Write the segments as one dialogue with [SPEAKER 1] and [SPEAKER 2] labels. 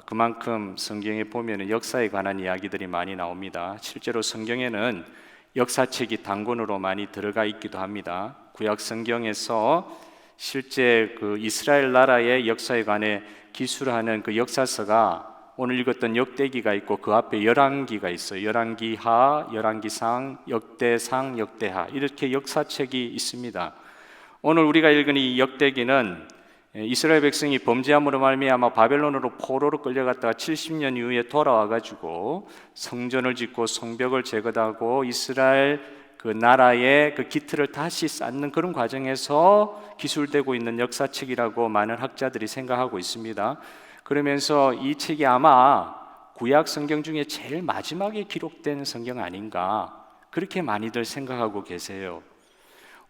[SPEAKER 1] 그만큼 성경에 보면 역사에 관한 이야기들이 많이 나옵니다. 실제로 성경에는 역사책이 단권으로 많이 들어가 있기도 합니다. 구약 성경에서 실제 그 이스라엘 나라의 역사에 관해 기술하는 그 역사서가 오늘 읽었던 역대기가 있고 그 앞에 열왕기가 있어요. 열왕기하, 열왕기상, 역대상, 역대하 이렇게 역사책이 있습니다. 오늘 우리가 읽은 이 역대기는 이스라엘 백성이 범죄함으로 말미암아 바벨론으로 포로로 끌려갔다가 70년 이후에 돌아와 가지고 성전을 짓고 성벽을 재건하고 이스라엘 그 나라의 그 기틀을 다시 쌓는 그런 과정에서 기술되고 있는 역사책이라고 많은 학자들이 생각하고 있습니다. 그러면서 이 책이 아마 구약 성경 중에 제일 마지막에 기록된 성경 아닌가 그렇게 많이들 생각하고 계세요.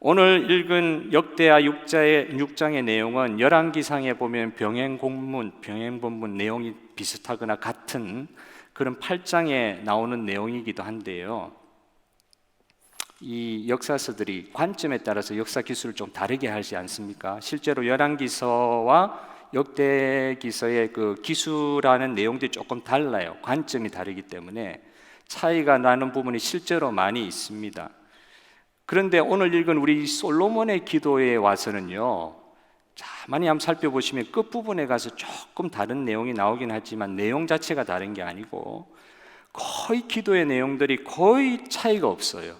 [SPEAKER 1] 오늘 읽은 역대하 6장의 내용은 열왕기상에 보면 병행본문 내용이 비슷하거나 같은 그런 8장에 나오는 내용이기도 한데요. 이 역사서들이 관점에 따라서 역사 기술을 좀 다르게 하지 않습니까? 실제로 열왕기서와 역대기서의 그 기술하는 내용들이 조금 달라요. 관점이 다르기 때문에 차이가 나는 부분이 실제로 많이 있습니다. 그런데 오늘 읽은 우리 솔로몬의 기도에 와서는요, 가만히 한번 살펴보시면 끝부분에 가서 조금 다른 내용이 나오긴 하지만 내용 자체가 다른 게 아니고 거의 기도의 내용들이 거의 차이가 없어요.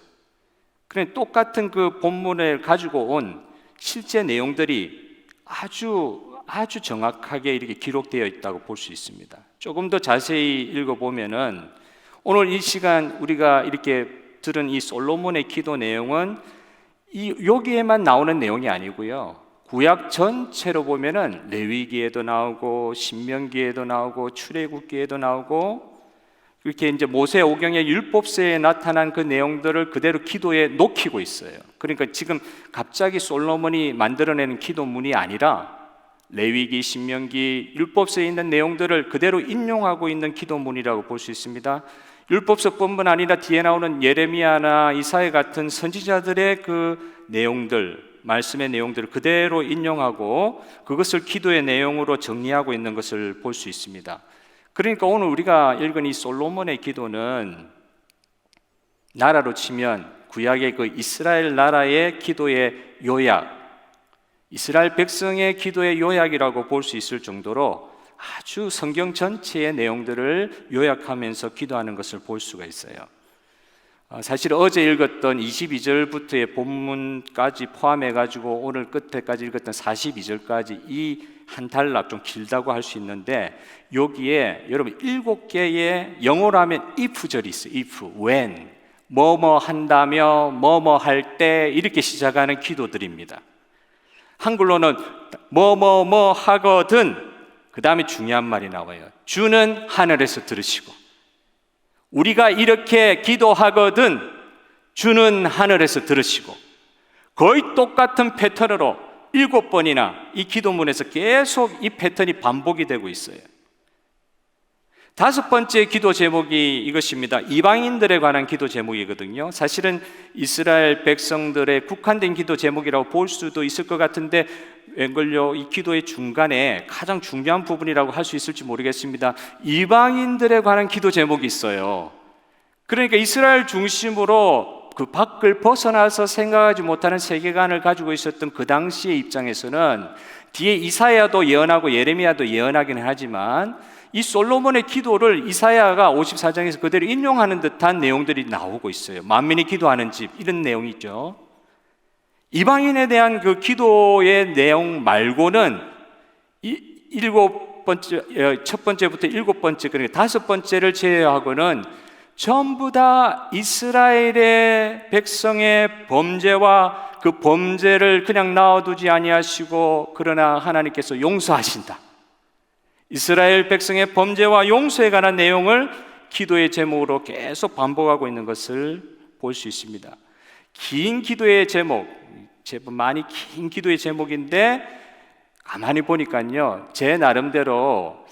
[SPEAKER 1] 그냥 똑같은 그 본문을 가지고 온 실제 내용들이 아주 정확하게 이렇게 기록되어 있다고 볼 수 있습니다. 조금 더 자세히 읽어보면은 오늘 이 시간 우리가 이렇게 들은 이 솔로몬의 기도 내용은 여기에만 나오는 내용이 아니고요. 구약 전체로 보면은 레위기에도 나오고 신명기에도 나오고 출애굽기에도 나오고 이렇게 이제 모세오경의 율법서에 나타난 그 내용들을 그대로 기도에 녹이고 있어요. 그러니까 지금 갑자기 솔로몬이 만들어내는 기도문이 아니라 레위기, 신명기, 율법서에 있는 내용들을 그대로 인용하고 있는 기도문이라고 볼 수 있습니다. 율법서뿐만 아니라 뒤에 나오는 예레미야나 이사야 같은 선지자들의 그 내용들, 말씀의 내용들을 그대로 인용하고 그것을 기도의 내용으로 정리하고 있는 것을 볼 수 있습니다. 그러니까 오늘 우리가 읽은 이 솔로몬의 기도는 나라로 치면 구약의 그 이스라엘 나라의 기도의 요약, 이스라엘 백성의 기도의 요약이라고 볼 수 있을 정도로 아주 성경 전체의 내용들을 요약하면서 기도하는 것을 볼 수가 있어요. 사실 어제 읽었던 22절부터의 본문까지 포함해가지고 오늘 끝에까지 읽었던 42절까지 이 한 단락 좀 길다고 할 수 있는데 여기에 여러분 7개의 영어로 하면 if절이 있어요. if, when, 뭐뭐 한다며, 뭐뭐 할 때 이렇게 시작하는 기도들입니다. 한글로는 뭐뭐뭐 하거든 그 다음에 중요한 말이 나와요. 주는 하늘에서 들으시고 우리가 이렇게 기도하거든 주는 하늘에서 들으시고 거의 똑같은 패턴으로 7번이나 이 기도문에서 계속 이 패턴이 반복이 되고 있어요. 5번째 기도 제목이 이것입니다. 이방인들에 관한 기도 제목이거든요. 사실은 이스라엘 백성들의 국한된 기도 제목이라고 볼 수도 있을 것 같은데 웬걸요 이 기도의 중간에 가장 중요한 부분이라고 할 수 있을지 모르겠습니다. 이방인들에 관한 기도 제목이 있어요. 그러니까 이스라엘 중심으로 그 밖을 벗어나서 생각하지 못하는 세계관을 가지고 있었던 그 당시의 입장에서는 뒤에 이사야도 예언하고 예레미야도 예언하기는 하지만 이 솔로몬의 기도를 이사야가 54장에서 그대로 인용하는 듯한 내용들이 나오고 있어요. 만민이 기도하는 집 이런 내용이죠. 이방인에 대한 그 기도의 내용 말고는 첫 번째부터 7번째 그러니까 5번째를 제외하고는 전부 다 이스라엘의 백성의 범죄와 그 범죄를 그냥 놔두지 아니하시고 그러나 하나님께서 용서하신다. 이스라엘 백성의 범죄와 용서에 관한 내용을 기도의 제목으로 계속 반복하고 있는 것을 볼 수 있습니다. 긴 기도의 제목, 제법 많이 긴 기도의 제목인데 가만히 보니까요 제 나름대로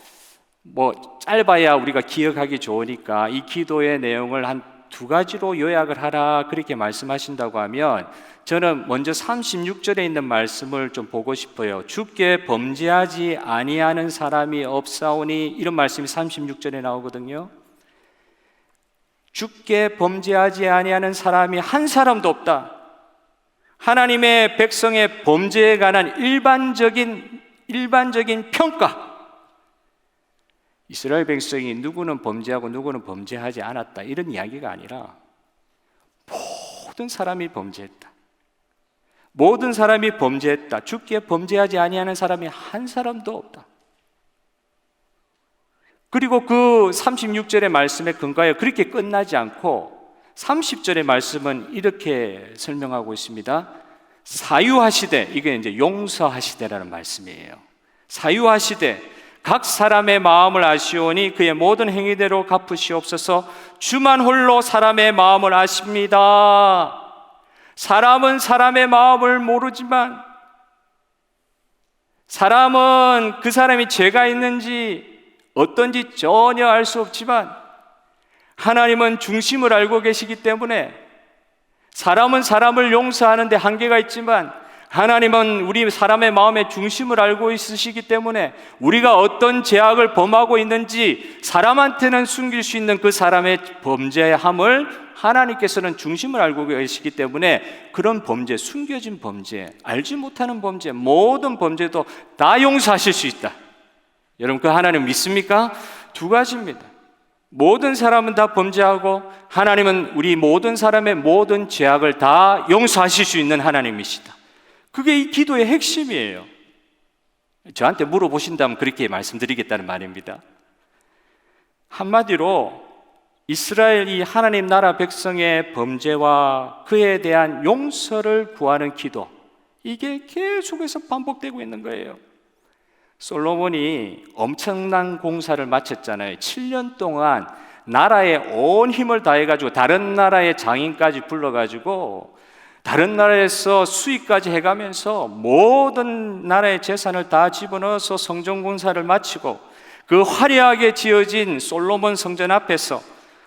[SPEAKER 1] 뭐 짧아야 우리가 기억하기 좋으니까 이 기도의 내용을 한 두 가지로 요약을 하라 그렇게 말씀하신다고 하면 저는 먼저 36절에 있는 말씀을 좀 보고 싶어요. 주께 범죄하지 아니하는 사람이 없사오니, 이런 말씀이 36절에 나오거든요. 주께 범죄하지 아니하는 사람이 한 사람도 없다. 하나님의 백성의 범죄에 관한 일반적인 평가, 이스라엘 백성이 누구는 범죄하고 누구는 범죄하지 않았다, 이런 이야기가 아니라 모든 사람이 범죄했다. 모든 사람이 범죄했다. 주께 범죄하지 아니하는 사람이 한 사람도 없다. 그리고 그 36절의 말씀에 근거하여 그렇게 끝나지 않고 30절의 말씀은 이렇게 설명하고 있습니다. 사유하시되, 이게 이제 용서하시되라는 말씀이에요. 사유하시되 각 사람의 마음을 아시오니 그의 모든 행위대로 갚으시옵소서. 주만 홀로 사람의 마음을 아십니다. 사람은 사람의 마음을 모르지만, 사람은 그 사람이 죄가 있는지 어떤지 전혀 알 수 없지만 하나님은 중심을 알고 계시기 때문에, 사람은 사람을 용서하는데 한계가 있지만 하나님은 우리 사람의 마음의 중심을 알고 있으시기 때문에 우리가 어떤 죄악을 범하고 있는지 사람한테는 숨길 수 있는 그 사람의 범죄함을 하나님께서는 중심을 알고 계시기 때문에 그런 범죄, 숨겨진 범죄, 알지 못하는 범죄, 모든 범죄도 다 용서하실 수 있다. 여러분, 그 하나님 믿습니까? 두 가지입니다. 모든 사람은 다 범죄하고 하나님은 우리 모든 사람의 모든 죄악을 다 용서하실 수 있는 하나님이시다. 그게 이 기도의 핵심이에요. 저한테 물어보신다면 그렇게 말씀드리겠다는 말입니다. 한마디로 이스라엘, 이 하나님 나라 백성의 범죄와 그에 대한 용서를 구하는 기도, 이게 계속해서 반복되고 있는 거예요. 솔로몬이 엄청난 공사를 마쳤잖아요. 7년 동안 나라에 온 힘을 다해가지고 다른 나라의 장인까지 불러가지고 다른 나라에서 수익까지 해가면서 모든 나라의 재산을 다 집어넣어서 성전 공사를 마치고 그 화려하게 지어진 솔로몬 성전 앞에서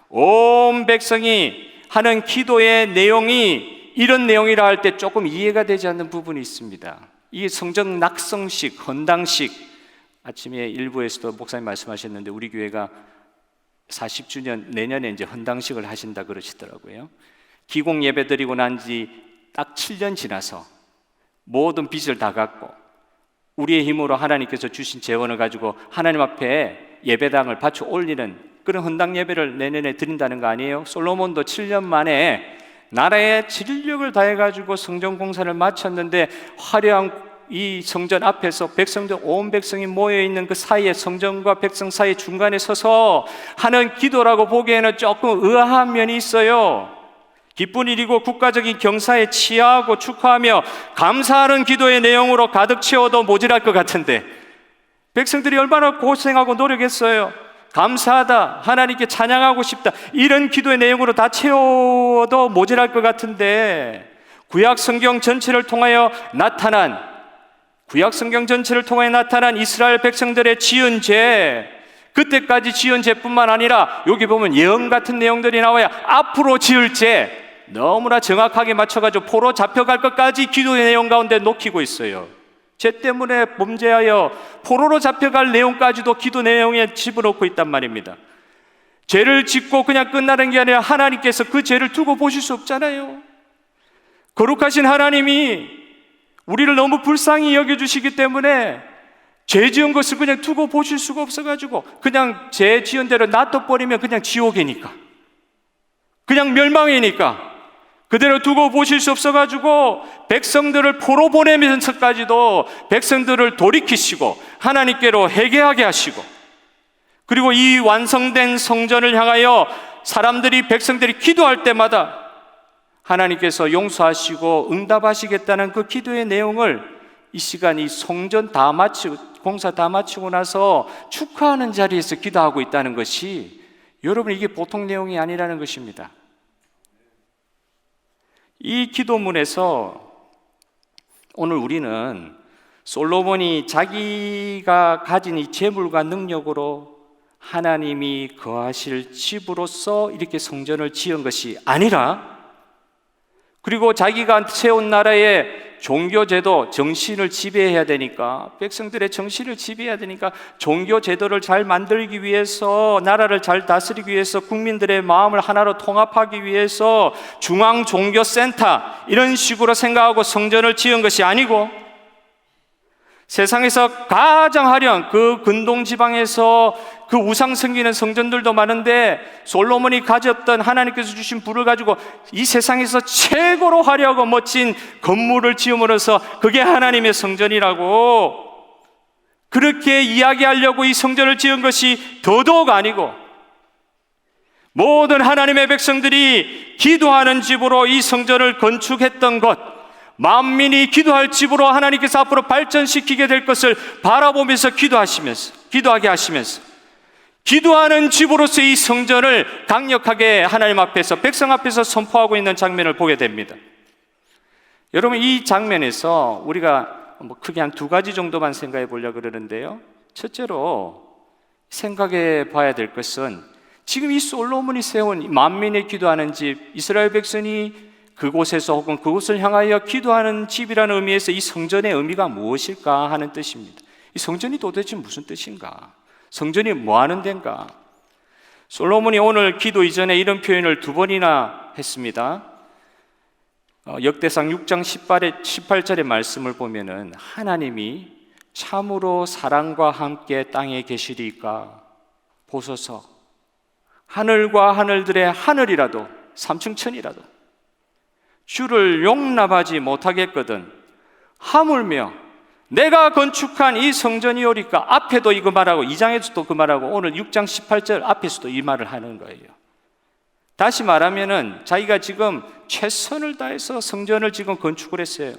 [SPEAKER 1] 온 백성이 하는 기도의 내용이 이런 내용이라 할 때 조금 이해가 되지 않는 부분이 있습니다. 이 성전 낙성식, 헌당식, 아침에 일부에서도 목사님 말씀하셨는데 우리 교회가 40주년 내년에 이제 헌당식을 하신다 그러시더라고요. 기공 예배 드리고 난 지 딱 7년 지나서 모든 빚을 다 갚고 우리의 힘으로 하나님께서 주신 재원을 가지고 하나님 앞에 예배당을 바쳐 올리는 그런 헌당 예배를 내년에 드린다는 거 아니에요? 솔로몬도 7년 만에 나라의 진력을 다해가지고 성전 공사를 마쳤는데 화려한 이 성전 앞에서 백성들, 온 백성이 모여있는 그 사이에, 성전과 백성 사이 중간에 서서 하는 기도라고 보기에는 조금 의아한 면이 있어요. 기쁜 일이고 국가적인 경사에 치하하고 축하하며 감사하는 기도의 내용으로 가득 채워도 모자랄 것 같은데 백성들이 얼마나 고생하고 노력했어요. 감사하다, 하나님께 찬양하고 싶다, 이런 기도의 내용으로 다 채워도 모자랄 것 같은데 구약 성경 전체를 통하여 나타난 이스라엘 백성들의 지은 죄, 그때까지 지은 죄뿐만 아니라 여기 보면 예언 같은 내용들이 나와야 앞으로 지을 죄 너무나 정확하게 맞춰가지고 포로 잡혀갈 것까지 기도의 내용 가운데 녹히고 있어요. 죄 때문에 범죄하여 포로로 잡혀갈 내용까지도 기도 내용에 집어넣고 있단 말입니다. 죄를 짓고 그냥 끝나는 게 아니라 하나님께서 그 죄를 두고 보실 수 없잖아요. 거룩하신 하나님이 우리를 너무 불쌍히 여겨주시기 때문에 죄 지은 것을 그냥 두고 보실 수가 없어가지고 그냥 죄 지은 대로 놔둬버리면 그냥 지옥이니까, 그냥 멸망이니까 그대로 두고 보실 수 없어가지고 백성들을 포로 보내면서까지도 백성들을 돌이키시고 하나님께로 회개하게 하시고, 그리고 이 완성된 성전을 향하여 백성들이 기도할 때마다 하나님께서 용서하시고 응답하시겠다는 그 기도의 내용을 이 시간 이 성전 다 마치고 공사 다 마치고 나서 축하하는 자리에서 기도하고 있다는 것이, 여러분, 이게 보통 내용이 아니라는 것입니다. 이 기도문에서 오늘 우리는 솔로몬이 자기가 가진 이 재물과 능력으로 하나님이 거하실 집으로서 이렇게 성전을 지은 것이 아니라, 그리고 자기가 세운 나라의 종교제도, 정신을 지배해야 되니까, 백성들의 정신을 지배해야 되니까 종교제도를 잘 만들기 위해서, 나라를 잘 다스리기 위해서, 국민들의 마음을 하나로 통합하기 위해서 중앙종교센터 이런 식으로 생각하고 성전을 지은 것이 아니고, 세상에서 가장 화려한 그 근동 지방에서 그 우상 섬기는 성전들도 많은데, 솔로몬이 가졌던 하나님께서 주신 불을 가지고 이 세상에서 최고로 화려하고 멋진 건물을 지음으로써 그게 하나님의 성전이라고 그렇게 이야기하려고 이 성전을 지은 것이 더더욱 아니고, 모든 하나님의 백성들이 기도하는 집으로 이 성전을 건축했던 것, 만민이 기도할 집으로 하나님께서 앞으로 발전시키게 될 것을 바라보면서 기도하게 하시면서 기도하는 집으로서 이 성전을 강력하게 하나님 앞에서, 백성 앞에서 선포하고 있는 장면을 보게 됩니다. 여러분, 이 장면에서 우리가 크게 한 두 가지 정도만 생각해 보려고 그러는데요. 첫째로 생각해 봐야 될 것은, 지금 이 솔로몬이 세운 만민이 기도하는 집, 이스라엘 백성이 그곳에서 혹은 그곳을 향하여 기도하는 집이라는 의미에서 이 성전의 의미가 무엇일까 하는 뜻입니다. 이 성전이 도대체 무슨 뜻인가? 성전이 뭐 하는 데인가? 솔로몬이 오늘 기도 이전에 이런 표현을 두 번이나 했습니다. 역대상 6장 18절의 말씀을 보면은, 하나님이 참으로 사랑과 함께 땅에 계시리까 보소서. 하늘과 하늘들의 하늘이라도, 삼층천이라도 주를 용납하지 못하겠거든 하물며 내가 건축한 이 성전이오리까. 앞에도 이거 말하고 2장에서도 그 말하고 오늘 6장 18절 앞에서도 이 말을 하는 거예요. 다시 말하면은 자기가 지금 최선을 다해서 성전을 지금 건축을 했어요.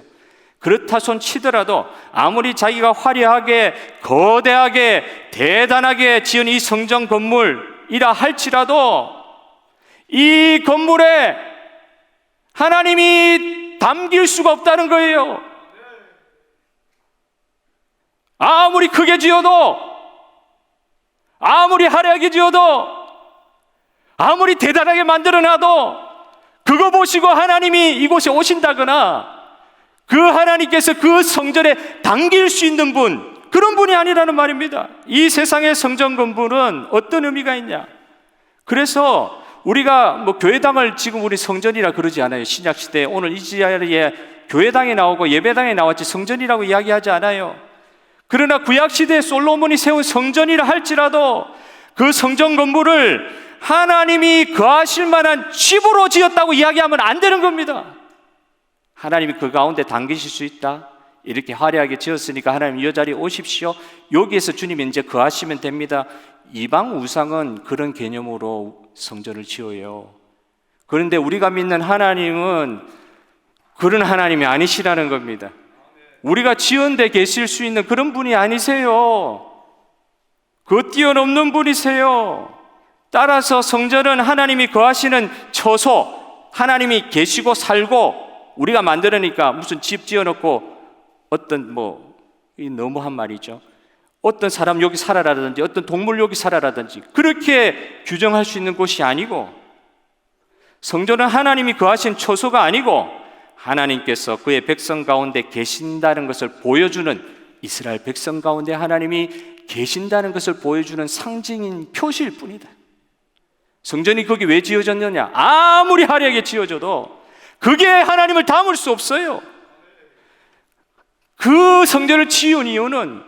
[SPEAKER 1] 그렇다 손 치더라도 아무리 자기가 화려하게 거대하게 대단하게 지은 이 성전 건물이라 할지라도 이 건물에 하나님이 담길 수가 없다는 거예요. 아무리 크게 지어도, 아무리 화려하게 지어도, 아무리 대단하게 만들어놔도 그거 보시고 하나님이 이곳에 오신다거나 그 하나님께서 그 성전에 담길 수 있는 분, 그런 분이 아니라는 말입니다. 이 세상의 성전 건물은 어떤 의미가 있냐? 그래서 우리가 교회당을 지금 우리 성전이라 그러지 않아요. 신약시대에 오늘 이 자리에 교회당에 나오고 예배당에 나왔지 성전이라고 이야기하지 않아요. 그러나 구약시대에 솔로몬이 세운 성전이라 할지라도 그 성전 건물을 하나님이 거하실 만한 집으로 지었다고 이야기하면 안 되는 겁니다. 하나님이 그 가운데 담기실 수 있다, 이렇게 화려하게 지었으니까 하나님 이 자리에 오십시오, 여기에서 주님이 이제 거하시면 됩니다. 이방 우상은 그런 개념으로 성전을 지어요. 그런데 우리가 믿는 하나님은 그런 하나님이 아니시라는 겁니다. 우리가 지은 데 계실 수 있는 그런 분이 아니세요. 그 뛰어넘는 분이세요. 따라서 성전은 하나님이 거하시는 처소, 하나님이 계시고 살고, 우리가 만들으니까 무슨 집 지어놓고 어떤 이 너무한 말이죠. 어떤 사람 여기 살아라든지 어떤 동물 여기 살아라든지 그렇게 규정할 수 있는 곳이 아니고, 성전은 하나님이 거하신 처소가 아니고 하나님께서 그의 백성 가운데 계신다는 것을 보여주는, 이스라엘 백성 가운데 하나님이 계신다는 것을 보여주는 상징인 표시일 뿐이다. 성전이 거기 왜 지어졌느냐? 아무리 화려하게 지어져도 그게 하나님을 담을 수 없어요. 그 성전을 지은 이유는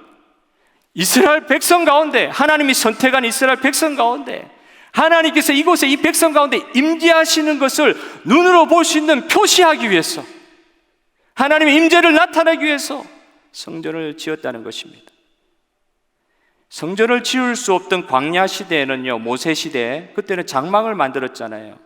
[SPEAKER 1] 이스라엘 백성 가운데, 하나님이 선택한 이스라엘 백성 가운데 하나님께서 이곳에 이 백성 가운데 임재하시는 것을 눈으로 볼 수 있는 표시하기 위해서, 하나님의 임재를 나타내기 위해서 성전을 지었다는 것입니다. 성전을 지을 수 없던 광야 시대에는요, 모세 시대에 그때는 장막을 만들었잖아요.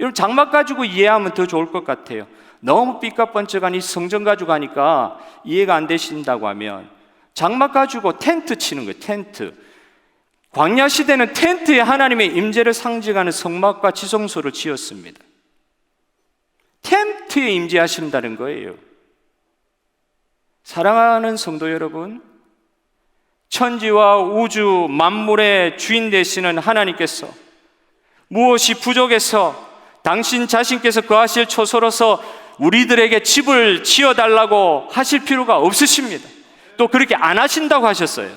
[SPEAKER 1] 여러분, 장막 가지고 이해하면 더 좋을 것 같아요. 너무 삐까뻔쩍한 이 성전 가지고 하니까 이해가 안 되신다고 하면, 장막 가지고 텐트 치는 거예요. 텐트. 광야 시대는 텐트에 하나님의 임재를 상징하는 성막과 지성소를 지었습니다. 텐트에 임재하신다는 거예요. 사랑하는 성도 여러분, 천지와 우주 만물의 주인 되시는 하나님께서 무엇이 부족해서 당신 자신께서 거하실 초소로서 우리들에게 집을 지어달라고 하실 필요가 없으십니다. 또 그렇게 안 하신다고 하셨어요.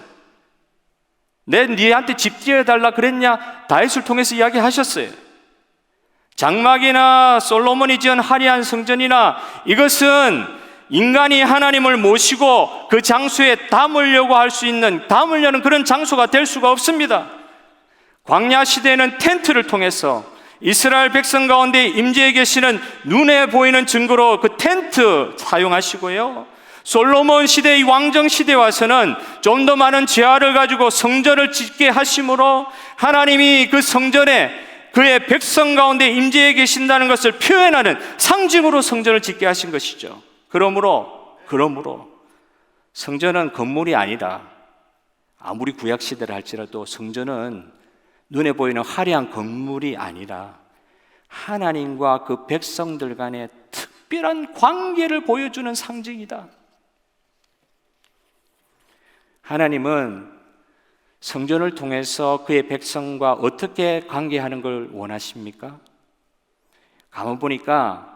[SPEAKER 1] 니한테 집 지어달라 그랬냐? 다윗을 통해서 이야기하셨어요. 장막이나 솔로몬이 지은 화려한 성전이나 이것은 인간이 하나님을 모시고 그 장소에 담으려고 할 수 있는, 담으려는 그런 장소가 될 수가 없습니다. 광야 시대에는 텐트를 통해서 이스라엘 백성 가운데 임재해 계시는 눈에 보이는 증거로 그 텐트 사용하시고요, 솔로몬 시대의 왕정 시대에 와서는 좀 더 많은 재화를 가지고 성전을 짓게 하심으로 하나님이 그 성전에 그의 백성 가운데 임재해 계신다는 것을 표현하는 상징으로 성전을 짓게 하신 것이죠. 그러므로 성전은 건물이 아니다. 아무리 구약 시대를 할지라도 성전은 눈에 보이는 화려한 건물이 아니라 하나님과 그 백성들 간의 특별한 관계를 보여주는 상징이다. 하나님은 성전을 통해서 그의 백성과 어떻게 관계하는 걸 원하십니까? 가만 보니까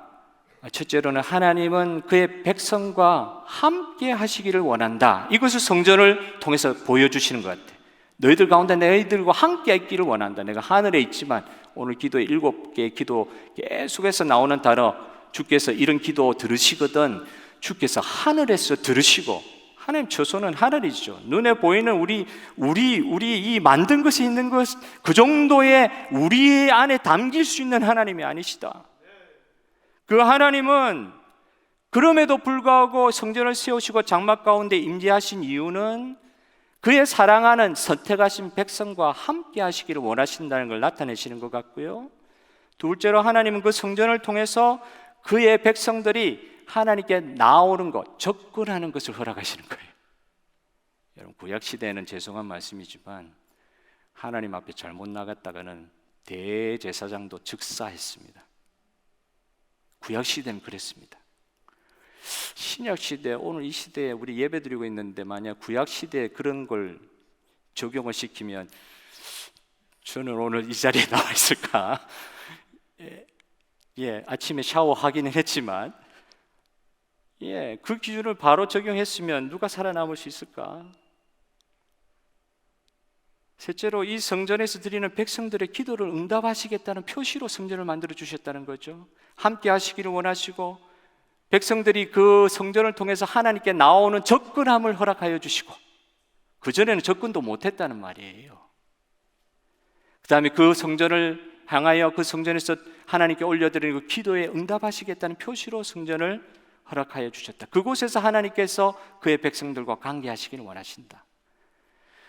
[SPEAKER 1] 첫째로는 하나님은 그의 백성과 함께 하시기를 원한다. 이것을 성전을 통해서 보여주시는 것 같아요. 너희들 가운데 너희들과 함께 있기를 원한다. 내가 하늘에 있지만 오늘 기도에 7개의 기도 계속해서 나오는 단어, 주께서 이런 기도 들으시거든. 주께서 하늘에서 들으시고, 하나님 처소는 하늘이죠. 눈에 보이는 우리 이 만든 것이 있는 것, 그 정도의 우리 안에 담길 수 있는 하나님이 아니시다. 그 하나님은 그럼에도 불구하고 성전을 세우시고 장막 가운데 임재하신 이유는 그의 사랑하는 선택하신 백성과 함께 하시기를 원하신다는 걸 나타내시는 것 같고요. 둘째로 하나님은 그 성전을 통해서 그의 백성들이 하나님께 나오는 것, 접근하는 것을 허락하시는 거예요. 여러분, 구약시대에는 죄송한 말씀이지만 하나님 앞에 잘못 나갔다가는 대제사장도 즉사했습니다. 구약시대는 그랬습니다. 신약시대, 오늘 이 시대에 우리 예배드리고 있는데 만약 구약시대에 그런 걸 적용을 시키면 저는 오늘 이 자리에 나와 있을까? 아침에 샤워하기는 했지만 그 기준을 바로 적용했으면 누가 살아남을 수 있을까? 셋째로 이 성전에서 드리는 백성들의 기도를 응답하시겠다는 표시로 성전을 만들어 주셨다는 거죠. 함께 하시기를 원하시고 백성들이 그 성전을 통해서 하나님께 나오는 접근함을 허락하여 주시고, 그전에는 접근도 못했다는 말이에요. 그 다음에 그 성전을 향하여 그 성전에서 하나님께 올려드리는 그 기도에 응답하시겠다는 표시로 성전을 허락하여 주셨다. 그곳에서 하나님께서 그의 백성들과 관계하시기를 원하신다.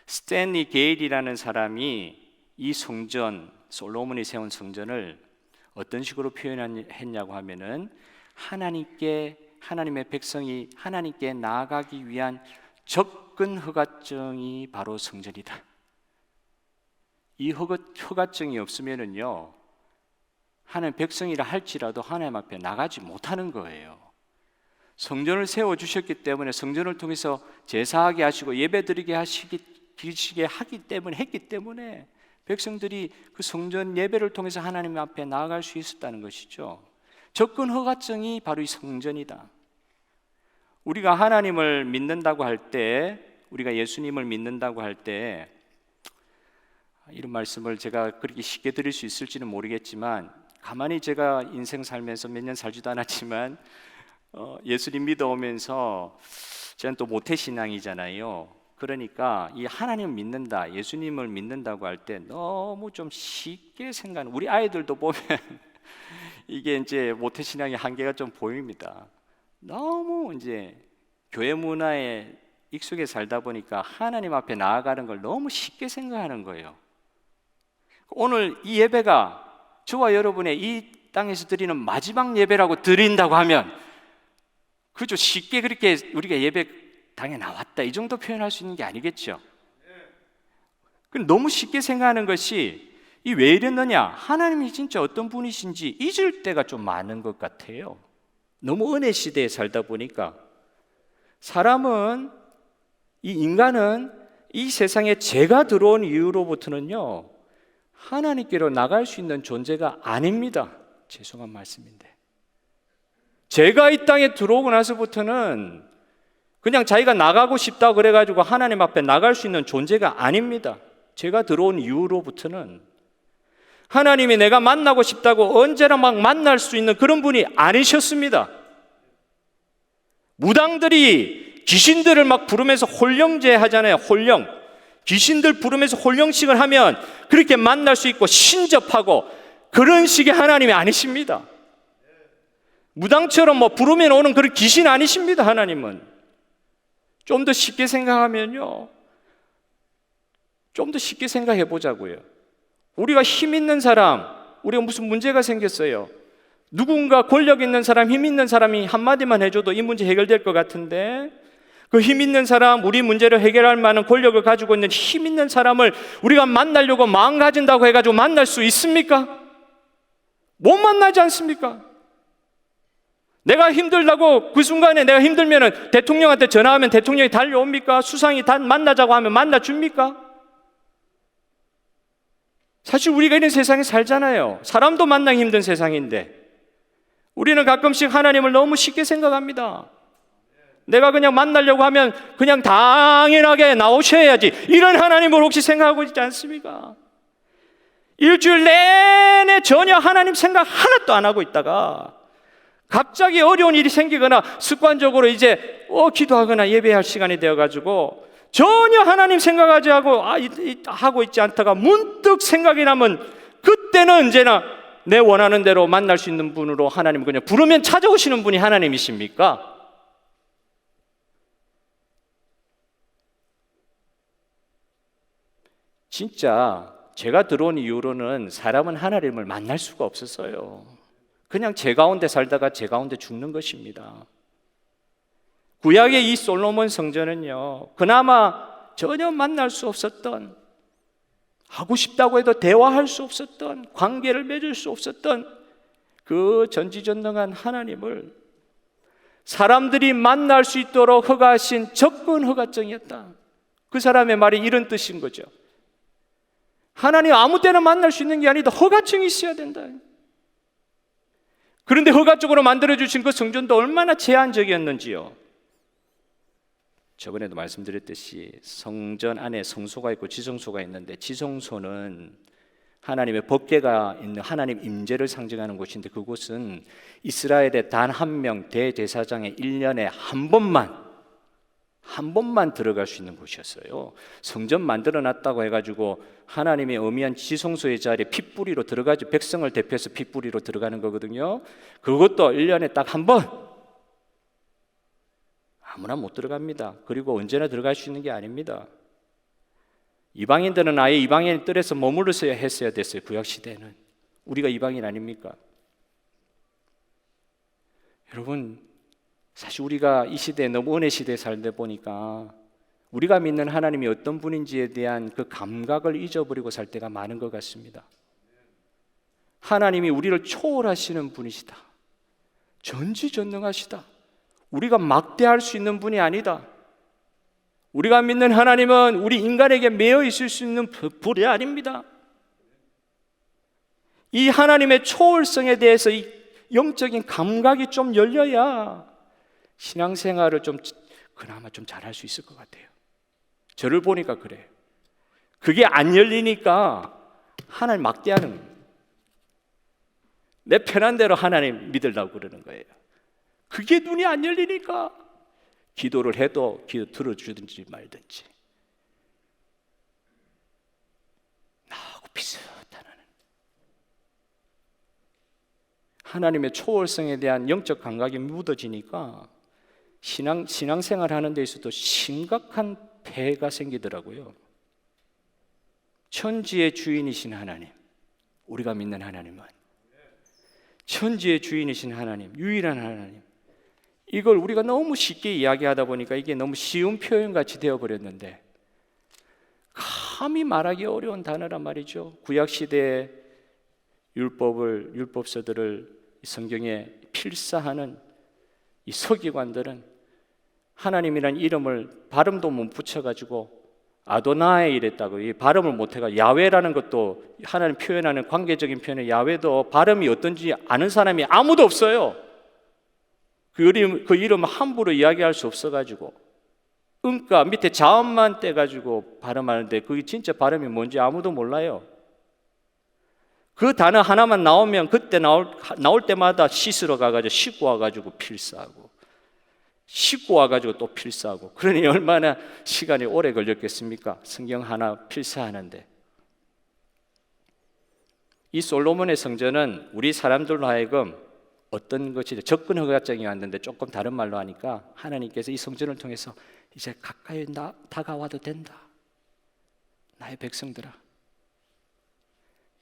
[SPEAKER 1] 스탠리 게일이라는 사람이 이 성전, 솔로몬이 세운 성전을 어떤 식으로 표현했냐고 하면은 하나님의 백성이 하나님께 나아가기 위한 접근 허가증이 바로 성전이다. 이 허가증이 없으면은요, 하나님 백성이라 할지라도 하나님 앞에 나가지 못하는 거예요. 성전을 세워 주셨기 때문에 성전을 통해서 제사하게 하시고 예배드리게 했기 때문에 백성들이 그 성전 예배를 통해서 하나님 앞에 나아갈 수 있었다는 것이죠. 접근 허가증이 바로 이 성전이다. 우리가 하나님을 믿는다고 할 때, 우리가 예수님을 믿는다고 할 때, 이런 말씀을 제가 그렇게 쉽게 드릴 수 있을지는 모르겠지만, 가만히 제가 인생 살면서 몇 년 살지도 않았지만 예수님 믿어오면서 저는 또 모태신앙이잖아요. 그러니까 이 하나님을 믿는다, 예수님을 믿는다고 할 때 너무 좀 쉽게 생각하는, 우리 아이들도 보면 이게 이제 모태신앙의 한계가 좀 보입니다. 너무 이제 교회 문화에 익숙해 살다 보니까 하나님 앞에 나아가는 걸 너무 쉽게 생각하는 거예요. 오늘 이 예배가 저와 여러분의 이 땅에서 드리는 마지막 예배라고 드린다고 하면 그저 쉽게 그렇게 우리가 예배당에 나왔다 이 정도 표현할 수 있는 게 아니겠죠. 너무 쉽게 생각하는 것이 이 왜 이랬느냐, 하나님이 진짜 어떤 분이신지 잊을 때가 좀 많은 것 같아요. 너무 은혜 시대에 살다 보니까 사람은, 이 인간은 이 세상에 죄가 들어온 이후로부터는요, 하나님께로 나갈 수 있는 존재가 아닙니다. 죄송한 말씀인데, 죄가 이 땅에 들어오고 나서부터는 그냥 자기가 나가고 싶다 그래가지고 하나님 앞에 나갈 수 있는 존재가 아닙니다. 죄가 들어온 이후로부터는 하나님이 내가 만나고 싶다고 언제나 막 만날 수 있는 그런 분이 아니셨습니다. 무당들이 귀신들을 막 부르면서 홀령제 하잖아요. 홀령. 귀신들 부르면서 홀령식을 하면 그렇게 만날 수 있고 신접하고 그런 식의 하나님이 아니십니다. 무당처럼 뭐 부르면 오는 그런 귀신 아니십니다. 하나님은 좀 더 쉽게 생각하면요, 좀 더 쉽게 생각해 보자고요. 우리가 힘 있는 사람, 우리가 무슨 문제가 생겼어요. 누군가 권력 있는 사람, 힘 있는 사람이 한마디만 해줘도 이 문제 해결될 것 같은데, 그 힘 있는 사람, 우리 문제를 해결할 만한 권력을 가지고 있는 힘 있는 사람을 우리가 만나려고 마음 가진다고 해가지고 만날 수 있습니까? 못 만나지 않습니까? 내가 힘들다고 그 순간에 내가 힘들면 대통령한테 전화하면 대통령이 달려옵니까? 수상이 만나자고 하면 만나줍니까? 사실 우리가 이런 세상에 살잖아요. 사람도 만나기 힘든 세상인데 우리는 가끔씩 하나님을 너무 쉽게 생각합니다. 내가 그냥 만나려고 하면 그냥 당연하게 나오셔야지, 이런 하나님을 혹시 생각하고 있지 않습니까? 일주일 내내 전혀 하나님 생각 하나도 안 하고 있다가 갑자기 어려운 일이 생기거나 습관적으로 이제 기도하거나 예배할 시간이 되어가지고 전혀 하나님 생각하지 하고 있지 않다가 문득 생각이 나면 그때는 언제나 내 원하는 대로 만날 수 있는 분으로 하나님 그냥 부르면 찾아오시는 분이 하나님이십니까? 진짜 죄가 들어온 이후로는 사람은 하나님을 만날 수가 없었어요. 그냥 죄 가운데 살다가 죄 가운데 죽는 것입니다. 구약의 이 솔로몬 성전은요, 그나마 전혀 만날 수 없었던, 하고 싶다고 해도 대화할 수 없었던, 관계를 맺을 수 없었던 그 전지전능한 하나님을 사람들이 만날 수 있도록 허가하신 접근 허가증이었다. 그 사람의 말이 이런 뜻인 거죠. 하나님 아무 때나 만날 수 있는 게 아니다. 허가증이 있어야 된다. 그런데 허가적으로 만들어주신 그 성전도 얼마나 제한적이었는지요. 저번에도 말씀드렸듯이 성전 안에 성소가 있고 지성소가 있는데, 지성소는 하나님의 법궤가 있는 하나님 임재를 상징하는 곳인데, 그곳은 이스라엘의 단 한 명 대제사장의 1년에 한 번만 들어갈 수 있는 곳이었어요. 성전 만들어 놨다고 해가지고 하나님의 어미한 지성소의 자리에 핏뿌리로 들어가지, 백성을 대표해서 핏뿌리로 들어가는 거거든요. 그것도 1년에 딱 한 번. 아무나 못 들어갑니다. 그리고 언제나 들어갈 수 있는 게 아닙니다. 이방인들은 아예 이방인 뜰에서 머물러서야 했어야 됐어요. 구약시대는. 우리가 이방인 아닙니까? 여러분, 사실 우리가 이 시대에 너무 은혜 시대에 살다 보니까 우리가 믿는 하나님이 어떤 분인지에 대한 그 감각을 잊어버리고 살 때가 많은 것 같습니다. 하나님이 우리를 초월하시는 분이시다. 전지전능하시다. 우리가 막대할 수 있는 분이 아니다. 우리가 믿는 하나님은 우리 인간에게 매여 있을 수 있는 분이 아닙니다. 이 하나님의 초월성에 대해서 이 영적인 감각이 좀 열려야 신앙생활을 그나마 좀 잘할 수 있을 것 같아요. 저를 보니까 그래요. 그게 안 열리니까 하나님 막대하는 거예요. 내 편한 대로 하나님 믿으려고 그러는 거예요. 그게 눈이 안 열리니까 기도를 해도 기도 들어주든지 말든지 나하고 비슷한 하나님의 초월성에 대한 영적 감각이 묻어지니까 신앙생활 하는 데 있어도 심각한 폐해가 생기더라고요. 천지의 주인이신 하나님, 우리가 믿는 하나님은 천지의 주인이신 하나님, 유일한 하나님, 이걸 우리가 너무 쉽게 이야기하다 보니까 이게 너무 쉬운 표현같이 되어버렸는데, 감히 말하기 어려운 단어란 말이죠. 구약시대의 율법서들을 성경에 필사하는 이 서기관들은 하나님이란 이름을 발음도 못 붙여가지고 아도나이 이랬다고. 이 발음을 못해가 야훼라는 것도 하나님 표현하는 관계적인 표현의 야훼도 발음이 어떤지 아는 사람이 아무도 없어요. 그 이름 함부로 이야기할 수 없어가지고 그러니까 밑에 자음만 떼가지고 발음하는데 그게 진짜 발음이 뭔지 아무도 몰라요. 그 단어 하나만 나오면 그때 나올 때마다 씻으러 가가지고 씻고 와가지고 필사하고 씻고 와가지고 또 필사하고. 그러니 얼마나 시간이 오래 걸렸겠습니까? 성경 하나 필사하는데. 이 솔로몬의 성전은 우리 사람들로 하여금 어떤 것이 접근 허가증이 왔는데 조금 다른 말로 하니까 하나님께서 이 성전을 통해서 이제 가까이 다가와도 된다. 나의 백성들아,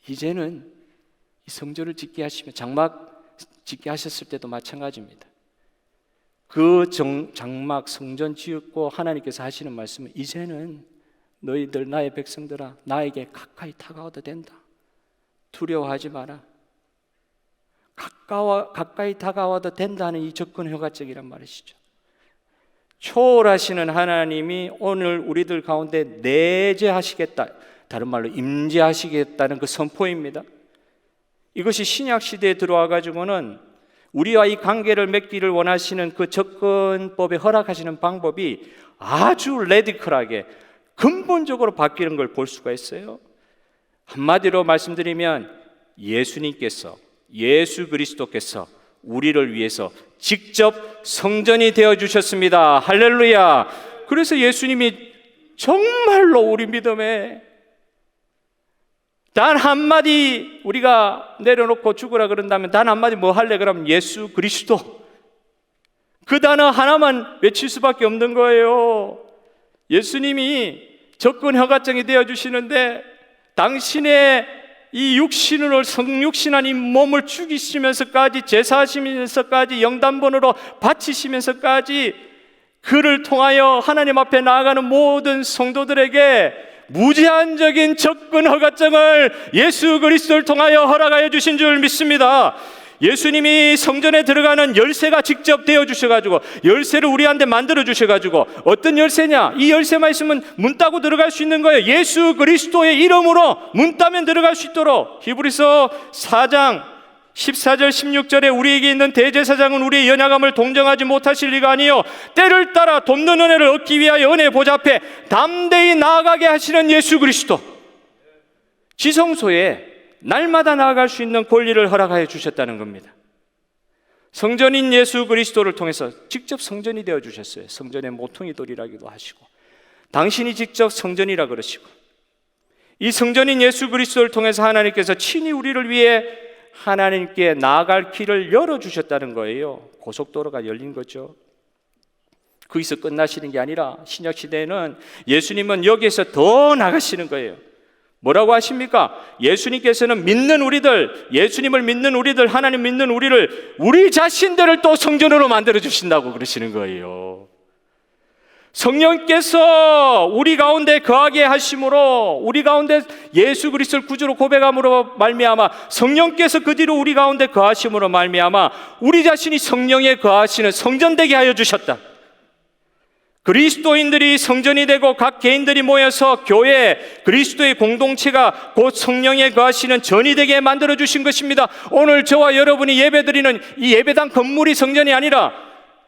[SPEAKER 1] 이제는 이 성전을 짓게 하시면 장막 짓게 하셨을 때도 마찬가지입니다. 그 장막 성전 지었고 하나님께서 하시는 말씀은 이제는 너희들 나의 백성들아 나에게 가까이 다가와도 된다. 두려워하지 마라. 가까이 다가와도 된다는 이 접근 허가증이란 말이시죠. 초월하시는 하나님이 오늘 우리들 가운데 내재하시겠다, 다른 말로 임재하시겠다는 그 선포입니다. 이것이 신약 시대에 들어와 가지고는 우리와 이 관계를 맺기를 원하시는 그 접근법에 허락하시는 방법이 아주 레디컬하게 근본적으로 바뀌는 걸 볼 수가 있어요. 한마디로 말씀드리면 예수 그리스도께서 우리를 위해서 직접 성전이 되어 주셨습니다. 할렐루야. 그래서 예수님이 정말로 우리 믿음에 단 한마디 우리가 내려놓고 죽으라 그런다면 단 한마디 뭐 할래? 그러면 예수 그리스도, 그 단어 하나만 외칠 수밖에 없는 거예요. 예수님이 접근 허가증이 되어 주시는데 당신의 이 육신으로 성육신한 이 몸을 죽이시면서까지 제사하시면서까지 영단번으로 바치시면서까지 그를 통하여 하나님 앞에 나아가는 모든 성도들에게 무제한적인 접근 허가증을 예수 그리스도를 통하여 허락하여 주신 줄 믿습니다. 예수님이 성전에 들어가는 열쇠가 직접 되어 주셔가지고 열쇠를 우리한테 만들어 주셔가지고 어떤 열쇠냐? 이 열쇠만 있으면 문 따고 들어갈 수 있는 거예요. 예수 그리스도의 이름으로 문 따면 들어갈 수 있도록. 히브리서 4장 14절 16절에 우리에게 있는 대제사장은 우리의 연약함을 동정하지 못하실 리가 아니요 때를 따라 돕는 은혜를 얻기 위하여 은혜의 보좌 앞에 담대히 나아가게 하시는 예수 그리스도, 지성소에 날마다 나아갈 수 있는 권리를 허락하여 주셨다는 겁니다. 성전인 예수 그리스도를 통해서 직접 성전이 되어 주셨어요. 성전의 모퉁이 돌이라기도 하시고 당신이 직접 성전이라 그러시고 이 성전인 예수 그리스도를 통해서 하나님께서 친히 우리를 위해 하나님께 나아갈 길을 열어주셨다는 거예요. 고속도로가 열린 거죠. 거기서 끝나시는 게 아니라 신약시대에는 예수님은 여기에서 더 나가시는 거예요. 뭐라고 하십니까? 예수님께서는 믿는 우리들, 예수님을 믿는 우리들, 하나님 믿는 우리를, 우리 자신들을 또 성전으로 만들어 주신다고 그러시는 거예요. 성령께서 우리 가운데 거하게 하심으로, 우리 가운데 예수 그리스도를 구주로 고백함으로 말미암아 성령께서 그 뒤로 우리 가운데 거하심으로 말미암아 우리 자신이 성령에 거하시는 성전 되게 하여 주셨다. 그리스도인들이 성전이 되고 각 개인들이 모여서 교회, 그리스도의 공동체가 곧 성령에 거하시는 전이 되게 만들어 주신 것입니다. 오늘 저와 여러분이 예배드리는 이 예배당 건물이 성전이 아니라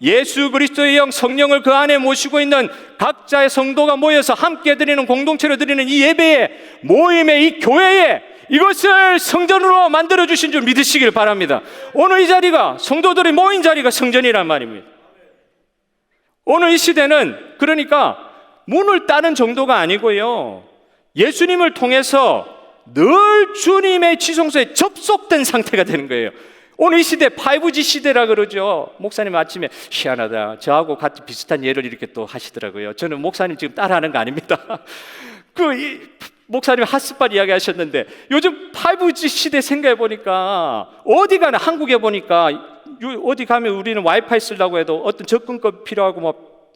[SPEAKER 1] 예수 그리스도의 영 성령을 그 안에 모시고 있는 각자의 성도가 모여서 함께 드리는, 공동체로 드리는 이 예배의 모임의 이 교회에 이것을 성전으로 만들어 주신 줄 믿으시길 바랍니다. 오늘 이 자리가, 성도들이 모인 자리가 성전이란 말입니다. 오늘 이 시대는 그러니까 문을 따는 정도가 아니고요, 예수님을 통해서 늘 주님의 지성소에 접속된 상태가 되는 거예요. 오늘 이 시대 5G 시대라 그러죠. 목사님 아침에 희한하다, 저하고 같이 비슷한 예를 이렇게 또 하시더라고요. 저는 목사님 지금 따라하는 거 아닙니다. 목사님 핫스팟 이야기 하셨는데 요즘 5G 시대 생각해 보니까 어디 가나, 한국에 보니까 어디 가면 우리는 와이파이 쓰려고 해도 어떤 접근법 필요하고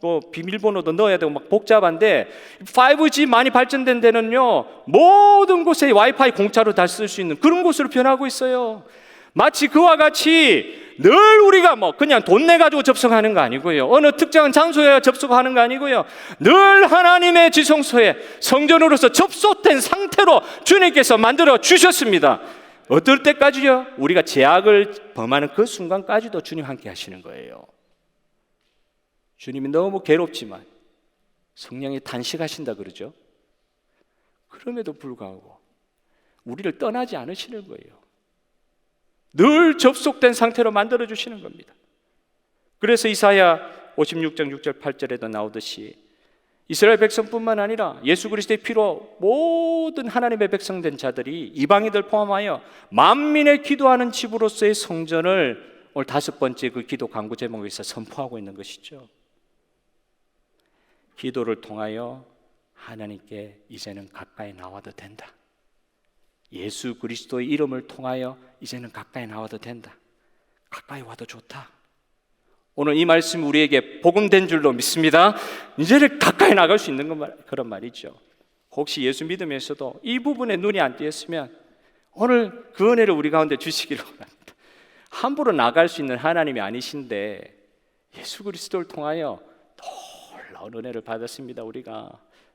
[SPEAKER 1] 뭐 비밀번호도 넣어야 되고 막 복잡한데 5G 많이 발전된 데는요 모든 곳에 와이파이 공짜로 다 쓸 수 있는 그런 곳으로 변하고 있어요. 마치 그와 같이 늘 우리가 그냥 돈 내가지고 접속하는 거 아니고요, 어느 특정한 장소에 접속하는 거 아니고요, 늘 하나님의 지성소에 성전으로서 접속된 상태로 주님께서 만들어 주셨습니다. 어떨 때까지요? 우리가 죄악을 범하는 그 순간까지도 주님 함께 하시는 거예요. 주님이 너무 괴롭지만 성령이 탄식하신다 그러죠. 그럼에도 불구하고 우리를 떠나지 않으시는 거예요. 늘 접속된 상태로 만들어 주시는 겁니다. 그래서 이사야 56장 6절 8절에도 나오듯이 이스라엘 백성뿐만 아니라 예수 그리스도의 피로 모든 하나님의 백성된 자들이 이방인들 포함하여 만민의 기도하는 집으로서의 성전을 오늘 5번째 그 기도 간구 제목에서 선포하고 있는 것이죠. 기도를 통하여 하나님께 이제는 가까이 나와도 된다. 예수 그리스도의 이름을 통하여 이제는 가까이 나와도 된다. 가까이 와도 좋다. 오늘 이 말씀 우리에게 복음된 줄로 믿습니다. 이제는 가까이 나갈 수 있는 그런 말이죠. 혹시 예수 믿으면서도 이 부분에 눈이 안 띄었으면 오늘 그 은혜를 우리 가운데 주시기를 원합니다. 함부로 나갈 수 있는 하나님이 아니신데 예수 그리스도를 통하여 놀라운 은혜를 받았습니다. 우리가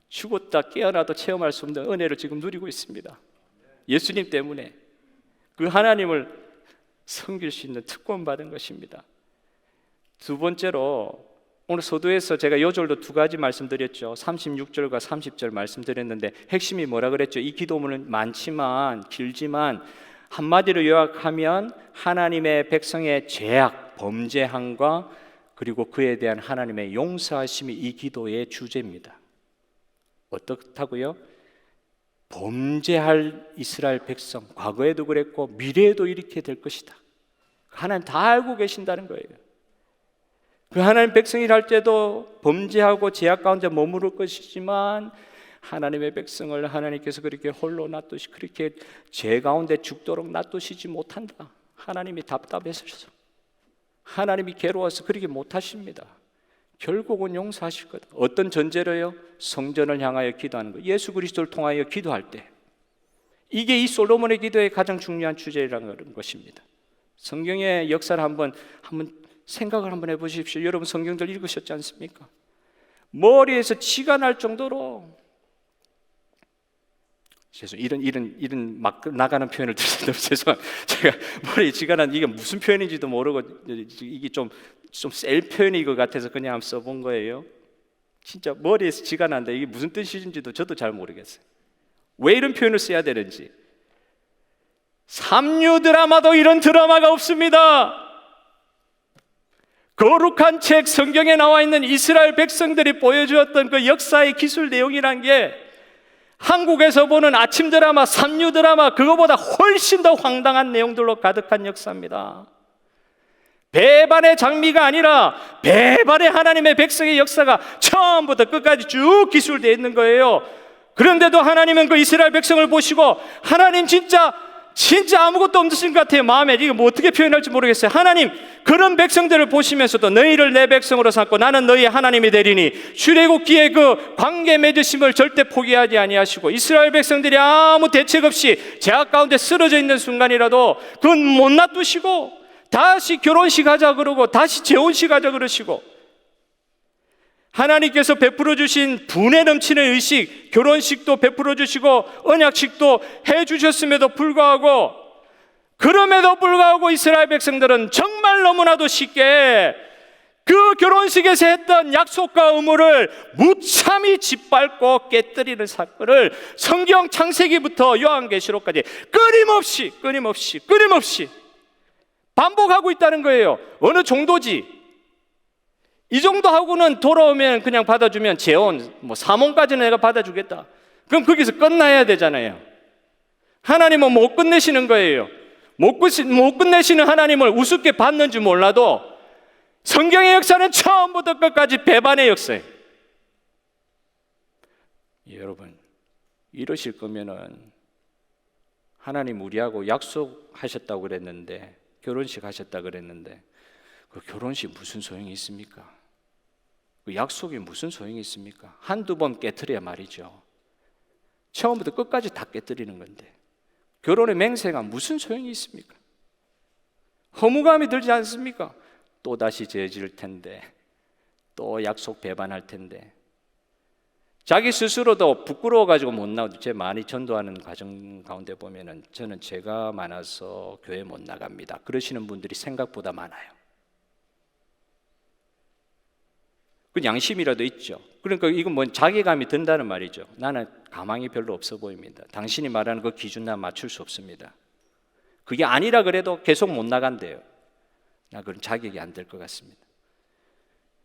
[SPEAKER 1] 죽었다 깨어나도 체험할 수 없는 은혜를 지금 누리고 있습니다. 예수님 때문에 그 하나님을 섬길 수 있는 특권 받은 것입니다. 두 번째로 오늘 서두에서 제가 요절로 2가지 말씀드렸죠. 36절과 30절 말씀드렸는데 핵심이 뭐라 그랬죠? 이 기도문은 많지만 길지만 한마디로 요약하면 하나님의 백성의 죄악, 범죄함과 그리고 그에 대한 하나님의 용서하심이 이 기도의 주제입니다. 어떻다고요? 범죄할 이스라엘 백성, 과거에도 그랬고 미래에도 이렇게 될 것이다. 하나님 다 알고 계신다는 거예요. 그 하나님 백성이랄 때도 범죄하고 죄악 가운데 머무를 것이지만 하나님의 백성을 하나님께서 그렇게 홀로 놔두시, 그렇게 죄 가운데 죽도록 놔두시지 못한다. 하나님이 답답해서, 하나님이 괴로워서 그렇게 못하십니다. 결국은 용서하실 거다. 어떤 전제로요? 성전을 향하여 기도하는 거. 예수 그리스도를 통하여 기도할 때, 이게 이 솔로몬의 기도의 가장 중요한 주제라는 것입니다. 성경의 역사를 한번 생각을 한번 해보십시오. 여러분 성경들 읽으셨지 않습니까? 머리에서 치가 날 정도로, 이런 막 나가는 표현을 드려서 너무 죄송합니다. 제가 머리에 치가 난, 이게 무슨 표현인지도 모르고 이게 좀 셀 표현인 것 같아서 그냥 한번 써본 거예요. 진짜 머리에서 치가 난다, 이게 무슨 뜻인지도 저도 잘 모르겠어요. 왜 이런 표현을 써야 되는지. 삼류 드라마도 이런 드라마가 없습니다. 거룩한 책 성경에 나와 있는 이스라엘 백성들이 보여주었던 그 역사의 기술 내용이란 게 한국에서 보는 아침 드라마, 삼류 드라마, 그거보다 훨씬 더 황당한 내용들로 가득한 역사입니다. 배반의 장미가 아니라 배반의 하나님의 백성의 역사가 처음부터 끝까지 쭉 기술되어 있는 거예요. 그런데도 하나님은 그 이스라엘 백성을 보시고, 하나님 진짜 아무것도 없으신 것 같아요. 마음에 이거 뭐 어떻게 표현할지 모르겠어요. 하나님, 그런 백성들을 보시면서도 너희를 내 백성으로 삼고 나는 너희의 하나님이 되리니 출애굽기의 그 관계 맺으심을 절대 포기하지 아니하시고, 이스라엘 백성들이 아무 대책 없이 죄악 가운데 쓰러져 있는 순간이라도 그건 못 놔두시고 다시 결혼식 하자 그러고 다시 재혼식 하자 그러시고, 하나님께서 베풀어 주신 분에 넘치는 의식, 결혼식도 베풀어 주시고 언약식도 해 주셨음에도 불구하고, 그럼에도 불구하고 이스라엘 백성들은 정말 너무나도 쉽게 그 결혼식에서 했던 약속과 의무를 무참히 짓밟고 깨뜨리는 사건을 성경 창세기부터 요한계시록까지 끊임없이 반복하고 있다는 거예요. 어느 정도지? 이 정도 하고는 돌아오면 그냥 받아주면 재혼, 사모까지는 내가 받아주겠다. 그럼 거기서 끝나야 되잖아요. 하나님은 못 끝내시는 거예요. 못 끝내시는 하나님을 우습게 봤는지 몰라도 성경의 역사는 처음부터 끝까지 배반의 역사예요. 여러분, 이러실 거면은 하나님 우리하고 약속하셨다고 그랬는데, 결혼식 하셨다고 그랬는데 그 결혼식 무슨 소용이 있습니까? 그 약속이 무슨 소용이 있습니까? 한두 번 깨트려야 말이죠. 처음부터 끝까지 다 깨뜨리는 건데 결혼의 맹세가 무슨 소용이 있습니까? 허무감이 들지 않습니까? 또 다시 죄 지을 텐데, 또 약속 배반할 텐데. 자기 스스로도 부끄러워가지고 못 나오죠. 제 많이 전도하는 과정 가운데 보면은 저는 죄가 많아서 교회 못 나갑니다, 그러시는 분들이 생각보다 많아요. 그 양심이라도 있죠. 그러니까 이건 뭐 자괴감이 든다는 말이죠. 나는 가망이 별로 없어 보입니다. 당신이 말하는 그 기준 난 맞출 수 없습니다. 그게 아니라 그래도 계속 못 나간대요. 나 그런 자격이 안 될 것 같습니다.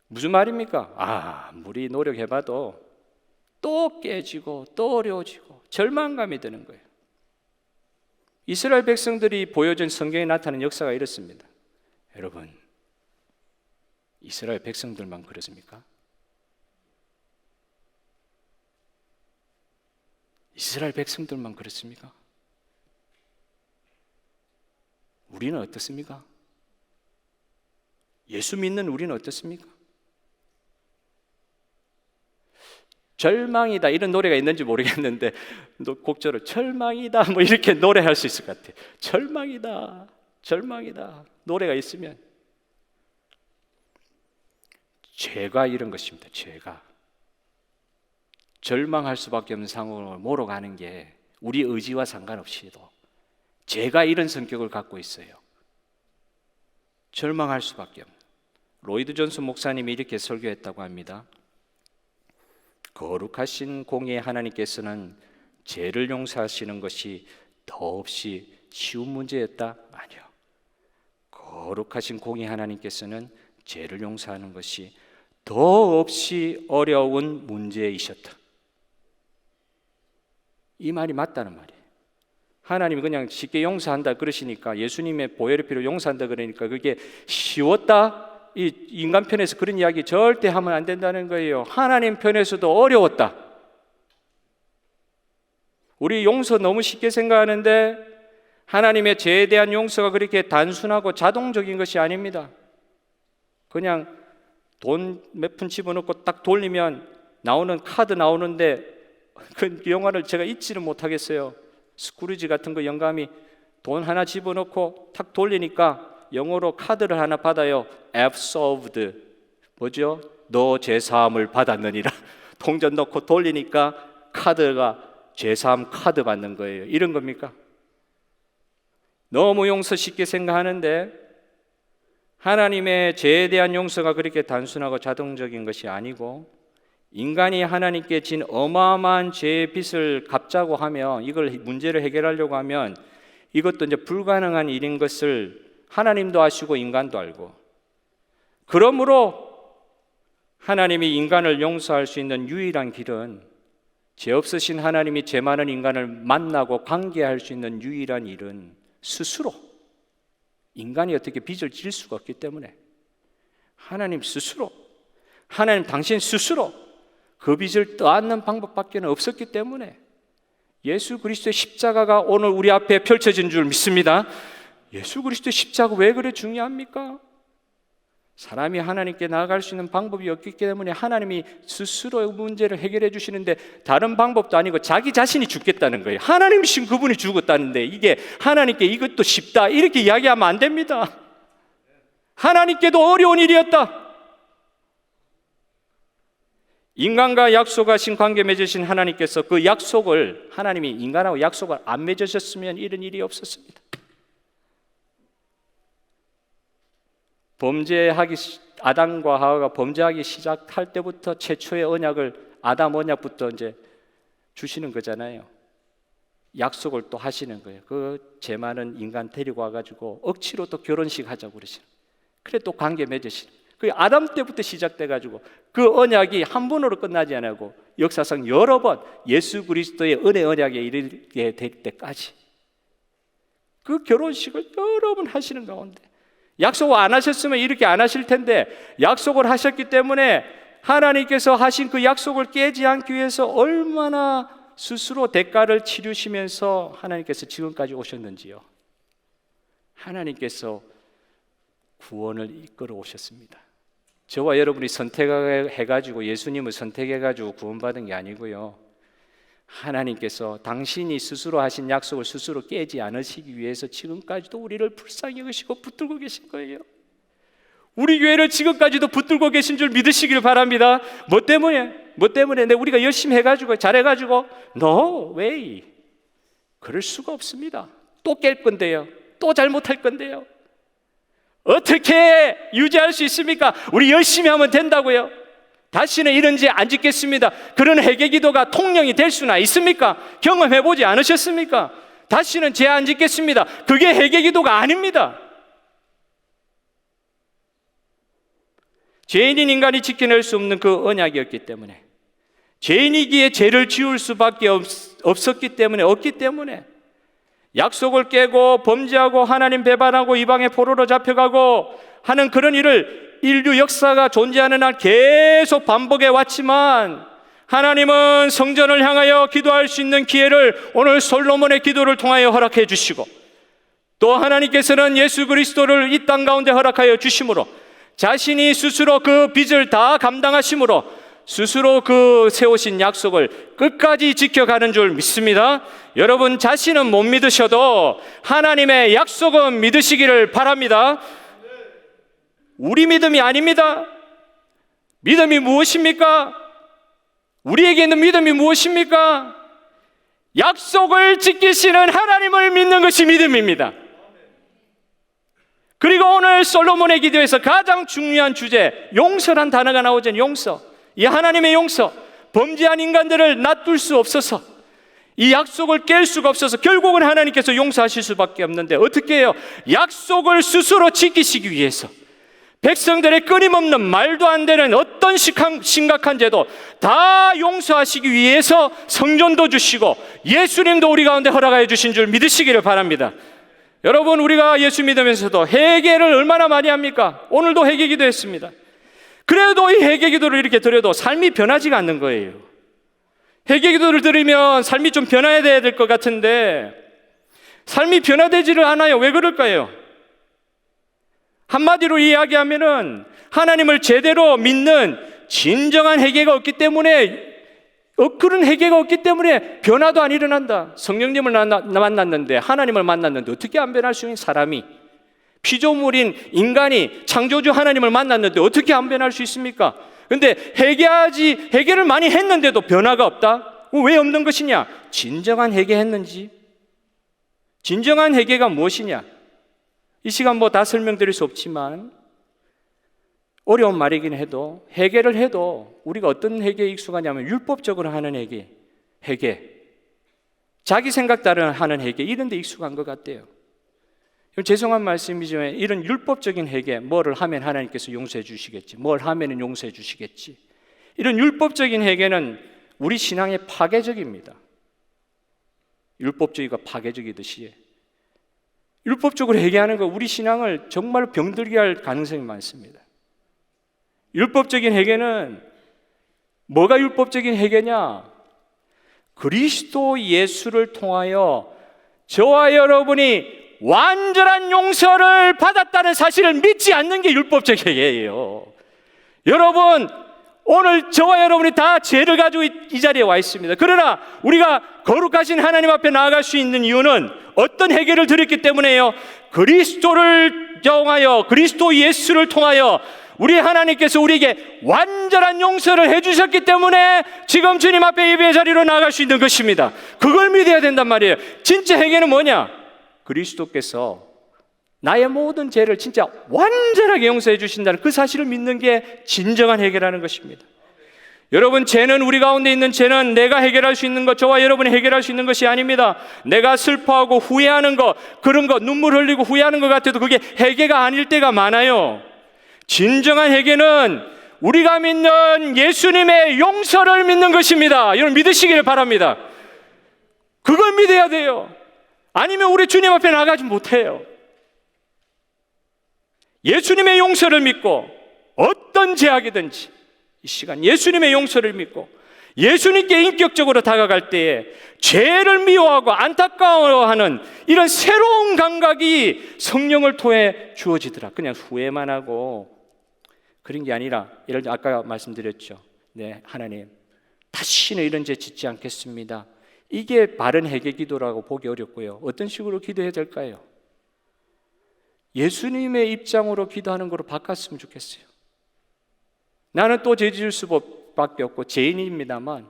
[SPEAKER 1] 무슨 말입니까? 아무리 노력해봐도 또 깨지고 또 어려워지고 절망감이 드는 거예요. 이스라엘 백성들이 보여준 성경에 나타나는 역사가 이렇습니다. 여러분, 이스라엘 백성들만 그렇습니까? 이스라엘 백성들만 그렇습니까? 우리는 어떻습니까? 예수 믿는 우리는 어떻습니까? 절망이다 이런 노래가 있는지 모르겠는데 곡절을 절망이다 뭐 이렇게 노래할 수 있을 것 같아요. 절망이다, 절망이다 노래가 있으면 죄가 이런 것입니다. 죄가 절망할 수밖에 없는 상황을 몰아가는 게 우리 의지와 상관없이도 죄가 이런 성격을 갖고 있어요. 절망할 수밖에 없는. 로이드 존슨 목사님이 이렇게 설교했다고 합니다. 거룩하신 공의의 하나님께서는 죄를 용서하시는 것이 더없이 쉬운 문제였다? 아니요. 거룩하신 공의의 하나님께서는 죄를 용서하는 것이 더없이 어려운 문제이셨다. 이 말이 맞다는 말이에요. 하나님이 그냥 쉽게 용서한다 그러시니까, 예수님의 보혈의 피로 용서한다 그러니까 그게 쉬웠다? 이 인간 편에서 그런 이야기 절대 하면 안 된다는 거예요. 하나님 편에서도 어려웠다. 우리 용서 너무 쉽게 생각하는데 하나님의 죄에 대한 용서가 그렇게 단순하고 자동적인 것이 아닙니다. 그냥 돈 몇 푼 집어넣고 딱 돌리면 나오는 카드 나오는데 그 영화를 제가 잊지를 못하겠어요. 스크루지 같은 거 영감이 돈 하나 집어넣고 탁 돌리니까 영어로 카드를 하나 받아요. absolved. 뭐죠? 너 죄사함을 받았느니라. 동전 넣고 돌리니까 카드가 죄사함 카드 받는 거예요. 이런 겁니까? 너무 용서 쉽게 생각하는데 하나님의 죄에 대한 용서가 그렇게 단순하고 자동적인 것이 아니고, 인간이 하나님께 진 어마어마한 죄의 빚을 갚자고 하면, 이걸 문제를 해결하려고 하면 이것도 이제 불가능한 일인 것을 하나님도 아시고 인간도 알고, 그러므로 하나님이 인간을 용서할 수 있는 유일한 길은, 죄 없으신 하나님이 죄 많은 인간을 만나고 관계할 수 있는 유일한 일은 스스로, 인간이 어떻게 빚을 질 수가 없기 때문에 하나님 스스로, 하나님 당신 스스로 그 빚을 떠안는 방법밖에 없었기 때문에 예수 그리스도의 십자가가 오늘 우리 앞에 펼쳐진 줄 믿습니다. 예수 그리스도의 십자가 왜 그래 중요합니까? 사람이 하나님께 나아갈 수 있는 방법이 없기 때문에 하나님이 스스로 문제를 해결해 주시는데, 다른 방법도 아니고 자기 자신이 죽겠다는 거예요. 하나님이신 그분이 죽었다는데 이게 하나님께 이것도 쉽다 이렇게 이야기하면 안 됩니다. 하나님께도 어려운 일이었다. 인간과 약속하신 관계 맺으신 하나님께서 그 약속을, 하나님이 인간하고 약속을 안 맺으셨으면 이런 일이 없었습니다. 아담과 하와가 범죄하기 시작할 때부터 최초의 언약을, 아담 언약부터 이제 주시는 거잖아요. 약속을 또 하시는 거예요. 그 죄 많은 인간 데리고 와가지고 억지로 또 결혼식 하자고 그러시는. 그래 또 관계 맺으시는. 그 아담 때부터 시작돼가지고 그 언약이 한 번으로 끝나지 않고 역사상 여러 번 예수 그리스도의 은혜 언약에 이르게 될 때까지 그 결혼식을 여러 번 하시는 가운데, 약속을 안 하셨으면 이렇게 안 하실 텐데 약속을 하셨기 때문에 하나님께서 하신 그 약속을 깨지 않기 위해서 얼마나 스스로 대가를 치르시면서 하나님께서 지금까지 오셨는지요. 하나님께서 구원을 이끌어 오셨습니다. 저와 여러분이 선택해가지고, 예수님을 선택해가지고 구원받은 게 아니고요, 하나님께서 당신이 스스로 하신 약속을 스스로 깨지 않으시기 위해서 지금까지도 우리를 불쌍히 여기시고 붙들고 계신 거예요. 우리 교회를 지금까지도 붙들고 계신 줄 믿으시길 바랍니다. 뭐 때문에? 우리가 열심히 해가지고 잘해가지고? No way. 그럴 수가 없습니다. 또 깰 건데요. 또 잘못할 건데요. 어떻게 유지할 수 있습니까? 우리 열심히 하면 된다고요. 다시는 이런 죄 안 짓겠습니다. 그런 회개 기도가 통령이 될 수나 있습니까? 경험해보지 않으셨습니까? 다시는 죄 안 짓겠습니다. 그게 회개 기도가 아닙니다. 죄인인 인간이 지켜낼 수 없는 그 언약이었기 때문에, 죄인이기에 죄를 지울 수밖에 없기 때문에 약속을 깨고 범죄하고 하나님 배반하고 이방의 포로로 잡혀가고 하는 그런 일을 인류 역사가 존재하는 한 계속 반복해 왔지만, 하나님은 성전을 향하여 기도할 수 있는 기회를 오늘 솔로몬의 기도를 통하여 허락해 주시고, 또 하나님께서는 예수 그리스도를 이 땅 가운데 허락하여 주심으로 자신이 스스로 그 빚을 다 감당하심으로 스스로 그 세우신 약속을 끝까지 지켜가는 줄 믿습니다. 여러분 자신은 못 믿으셔도 하나님의 약속은 믿으시기를 바랍니다. 우리 믿음이 아닙니다. 믿음이 무엇입니까? 우리에게 있는 믿음이 무엇입니까? 약속을 지키시는 하나님을 믿는 것이 믿음입니다. 그리고 오늘 솔로몬의 기도에서 가장 중요한 주제, 용서란 단어가 나오잖아요. 용서. 이 하나님의 용서, 범죄한 인간들을 놔둘 수 없어서, 이 약속을 깰 수가 없어서 결국은 하나님께서 용서하실 수밖에 없는데 어떻게 해요? 약속을 스스로 지키시기 위해서 백성들의 끊임없는 말도 안 되는 어떤 심각한 죄도 다 용서하시기 위해서 성전도 주시고 예수님도 우리 가운데 허락하여 주신 줄 믿으시기를 바랍니다. 여러분, 우리가 예수 믿으면서도 회개를 얼마나 많이 합니까? 오늘도 회개 기도했습니다. 그래도 이 회개 기도를 이렇게 드려도 삶이 변하지가 않는 거예요. 회개 기도를 드리면 삶이 좀 변화해야 될 것 같은데 삶이 변화되지를 않아요. 왜 그럴까요? 한마디로 이야기하면은 하나님을 제대로 믿는 진정한 회개가 없기 때문에, 그런 회개가 없기 때문에 변화도 안 일어난다. 성령님을 만났는데, 하나님을 만났는데 어떻게 안 변할 수 있는 사람이, 피조물인 인간이 창조주 하나님을 만났는데 어떻게 안 변할 수 있습니까? 근데 회개를 많이 했는데도 변화가 없다? 왜 없는 것이냐? 진정한 회개했는지, 진정한 회개가 무엇이냐? 이 시간 뭐 다 설명드릴 수 없지만 어려운 말이긴 해도, 회개를 해도 우리가 어떤 회개에 익숙하냐면 율법적으로 하는 회개, 자기 생각 따라 하는 회개, 이런 데 익숙한 것 같아요. 죄송한 말씀이지만 이런 율법적인 회개, 뭐를 하면 하나님께서 용서해 주시겠지, 뭘 하면 용서해 주시겠지, 이런 율법적인 회개는 우리 신앙의 파괴적입니다. 율법주의가 파괴적이듯이 율법적으로 회개하는 거 우리 신앙을 정말 병들게 할 가능성이 많습니다. 율법적인 회개는 뭐가 율법적인 회개냐? 그리스도 예수를 통하여 저와 여러분이 완전한 용서를 받았다는 사실을 믿지 않는 게 율법적 회개예요. 여러분, 오늘 저와 여러분이 다 죄를 가지고 이 자리에 와 있습니다. 그러나 우리가 거룩하신 하나님 앞에 나아갈 수 있는 이유는 어떤 회개를 드렸기 때문에요? 그리스도를 통하여, 그리스도 예수를 통하여 우리 하나님께서 우리에게 완전한 용서를 해주셨기 때문에 지금 주님 앞에 예배의 자리로 나아갈 수 있는 것입니다. 그걸 믿어야 된단 말이에요. 진짜 회개는 뭐냐? 그리스도께서 나의 모든 죄를 진짜 완전하게 용서해 주신다는 그 사실을 믿는 게 진정한 회개라는 것입니다. 여러분, 죄는, 우리 가운데 있는 죄는 내가 해결할 수 있는 것, 저와 여러분이 해결할 수 있는 것이 아닙니다. 내가 슬퍼하고 후회하는 것, 그런 것, 눈물 흘리고 후회하는 것 같아도 그게 회개가 아닐 때가 많아요. 진정한 회개는 우리가 믿는 예수님의 용서를 믿는 것입니다. 여러분, 믿으시기를 바랍니다. 그걸 믿어야 돼요. 아니면 우리 주님 앞에 나가지 못해요. 예수님의 용서를 믿고 어떤 죄악이든지 이 시간 예수님의 용서를 믿고 예수님께 인격적으로 다가갈 때에 죄를 미워하고 안타까워하는 이런 새로운 감각이 성령을 통해 주어지더라. 그냥 후회만 하고 그런 게 아니라, 예를 들어 아까 말씀드렸죠. 네, 하나님, 다시는 이런 죄 짓지 않겠습니다. 이게 바른 회개 기도라고 보기 어렵고요. 어떤 식으로 기도해야 될까요? 예수님의 입장으로 기도하는 거로 바꿨으면 좋겠어요. 나는 또 죄 지을 수밖에 없고 죄인입니다만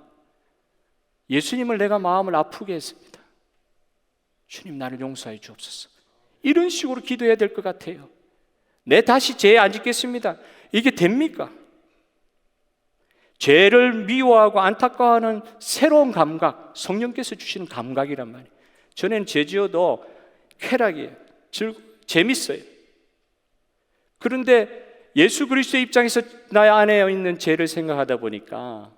[SPEAKER 1] 예수님을 내가 마음을 아프게 했습니다. 주님 나를 용서해 주옵소서. 이런 식으로 기도해야 될 것 같아요. 내 다시 죄 안 짓겠습니다. 이게 됩니까? 죄를 미워하고 안타까워하는 새로운 감각, 성령께서 주시는 감각이란 말이에요. 전에는 죄 지어도 쾌락이에요. 재밌어요. 그런데 예수 그리스도의 입장에서 나 안에 있는 죄를 생각하다 보니까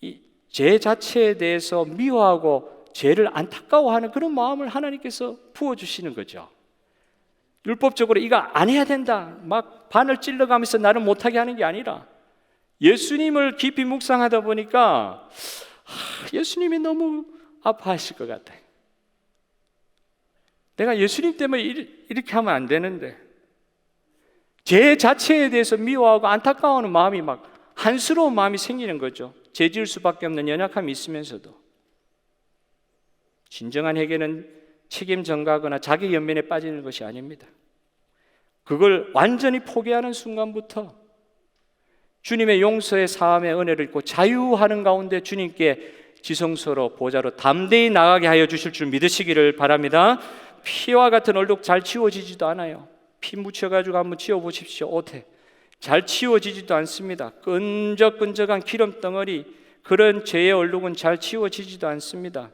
[SPEAKER 1] 이 죄 자체에 대해서 미워하고 죄를 안타까워하는 그런 마음을 하나님께서 부어주시는 거죠. 율법적으로 이거 안 해야 된다 막 반을 찔러가면서 나를 못하게 하는 게 아니라 예수님을 깊이 묵상하다 보니까 예수님이 너무 아파하실 것 같아요. 내가 예수님 때문에 이렇게 하면 안 되는데 죄 자체에 대해서 미워하고 안타까워하는 마음이 막 한스러운 마음이 생기는 거죠. 죄 지을 수밖에 없는 연약함이 있으면서도. 진정한 회개는 책임 전가하거나 자기 연민에 빠지는 것이 아닙니다. 그걸 완전히 포기하는 순간부터 주님의 용서의 사함의 은혜를 입고 자유하는 가운데 주님께 지성소로 보좌로 담대히 나가게 하여 주실 줄 믿으시기를 바랍니다. 피와 같은 얼룩 잘 치워지지도 않아요. 피 묻혀가지고 한번 치워보십시오. 옷에 잘 치워지지도 않습니다. 끈적끈적한 기름덩어리, 그런 죄의 얼룩은 잘 치워지지도 않습니다.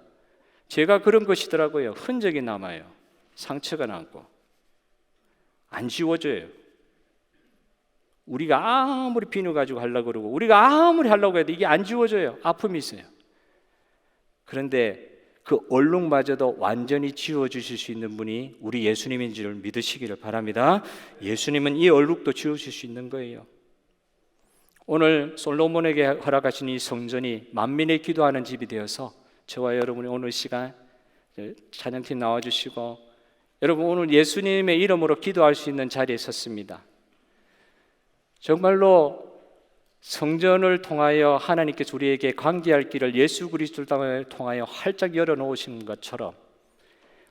[SPEAKER 1] 죄가 그런 것이더라고요. 흔적이 남아요. 상처가 남고 안 지워져요. 우리가 아무리 비누 가지고 하려고 그러고 우리가 아무리 하려고 해도 이게 안 지워져요. 아픔이 있어요. 그런데 그 얼룩마저도 완전히 지워주실 수 있는 분이 우리 예수님인 줄 믿으시기를 바랍니다. 예수님은 이 얼룩도 지우실 수 있는 거예요. 오늘 솔로몬에게 허락하신 이 성전이 만민의 기도하는 집이 되어서 저와 여러분이 오늘 시간 찬양팀 나와주시고 여러분 오늘 예수님의 이름으로 기도할 수 있는 자리에 섰습니다. 정말로 성전을 통하여 하나님께서 우리에게 관계할 길을 예수 그리스도를 통하여 활짝 열어놓으신 것처럼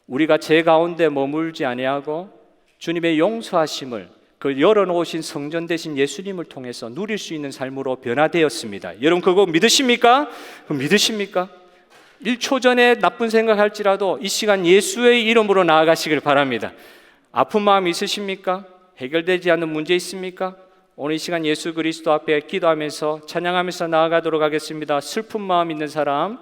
[SPEAKER 1] 우리가 죄 가운데 머물지 아니하고 주님의 용서하심을 그 열어놓으신 성전 대신 예수님을 통해서 누릴 수 있는 삶으로 변화되었습니다. 여러분 그거 믿으십니까? 믿으십니까? 1초 전에 나쁜 생각할지라도 이 시간 예수의 이름으로 나아가시길 바랍니다. 아픈 마음 있으십니까? 해결되지 않는 문제 있습니까? 오늘 이 시간 예수 그리스도 앞에 기도하면서 찬양하면서 나아가도록 하겠습니다. 슬픈 마음 있는 사람,